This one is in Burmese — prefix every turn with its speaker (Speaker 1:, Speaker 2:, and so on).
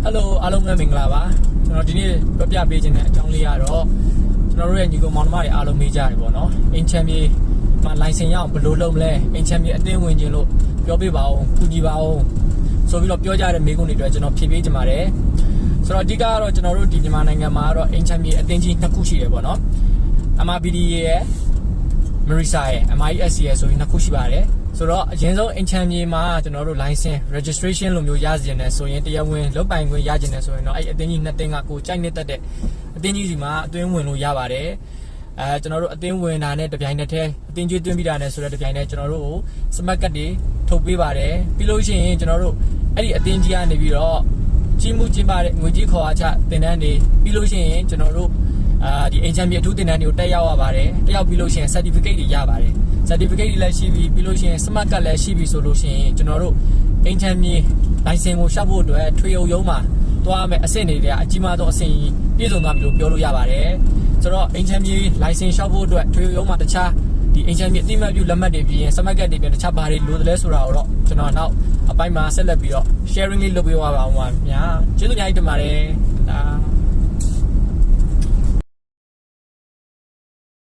Speaker 1: Hello အားလုံးပဲမင်္ဂလာပါကျွန်တော်ဒီနေ့ပြောပြပေးခြင်းတဲ့အကြောင်းလေးကတော့ကျွန်တော်တို့ရဲ့ညီကောင်မောင်နှမတွေအားလုံးမေးကြတယ်ပေါ့နော်အင်ချမ်ပြေမှာ license ရအောင်ဘယ်လိုလုပ်မလဲအင်ချမ်ပြေအတင်းဝင်ခြင်းလို့ပြောပြပါအောင်ကူညီပါအောင်ဆိုပြီးတော့ပြောကြတဲ့မိကုန်းတွေအတွက်ကျွန်တော်ဖြေပေးကြပါတယ်ဆိုတော့အဓိကကတော့ကျွန်တော်တို့ဒီမြန်မာနိုင်ငံမှာကတော့အင်ချမ်ပြေအတင်းကြီးနှစ်ခုရှိတယ်ပေါ့နော် MRPD ရဲ့ Marisa ရဲ့ MISC ရဲ့ဆိုပြီးနှစ်ခုရှိပါတယ်ဆိုတော့အရင်ဆုံးအင်ချမ်မြေမှာကျွန်တော်တို့ license registration လိုမျိုးရစီနေဆိုရင်တရားဝင်လုပ်ပိုင်ခွင့်ရကျင်နေဆိုရင်တော့အဲ့အတင်းကြီးနှစ်တင်းကကိုကြိုက်နေတတ်တဲ့အတင်းကြီးစီမှာအတွင်းဝင်လို့ရပါတယ်ကျွန်တော်တို့အတင်းဝင်တာနဲ့တပြိုင်နက်တည်းအတင်းကြီးတွင်းပြီးတာနဲ့ဆိုတဲ့တပြိုင်နက်ကျွန်တော်တို့စမတ်ကတ်တွေထုတ်ပေးပါတယ်ပြီးလို့ရှိရင်ကျွန်တော်တို့အဲ့ဒီအတင်းကြီးကနေပြီးတော့ကြီးမှုကျင်းပတဲ့ငွေကြီးခေါ်အားချတင်တန်းတွေပြီးလို့ရှိရင်ကျွန်တော်တို့ဒီအင်ချမ်မြေအထူးတင်တန်းတွေကိုတက်ရောက်ရပါတယ်တက်ရောက်ပြီးလို့ရှိရင် certificate တွေရပါတယ် certificate တွေလည်းရှိပြီးလို့ရှိရင် smart card လည်းရှိပြီးဆိုလို့ရှိရင်ကျွန်တော်တို့အင်ချမ်မြေ license ကိုရှောက်ဖို့အတွက်ထွေအုပ်ရုံးမှာတွားမယ်အဆင့်တွေကအကြီးမားဆုံးအဆင့်ပြည့်စုံသွားပြီလို့ပြောလို့ရပါတယ်ဆိုတော့အင်ချမ်မြေ license ရှောက်ဖို့အတွက်ထွေအုပ်ရုံးမှာတခြားဒီအင်ချမ်မြေအတိမတ်ပြုလက်မှတ်တွေပြီးရင် smart card တွေပြီးတခြားဘာတွေလိုသလဲဆိုတာကိုတော့ကျွန်တော်နောက်အပိုင်းမှာဆက်လက်ပြီးတော့ sharing လေးလုပ်ပေးသွားပါအောင်ပါခင်ဗျာကျေးဇူးအများကြီးတင်ပါတယ်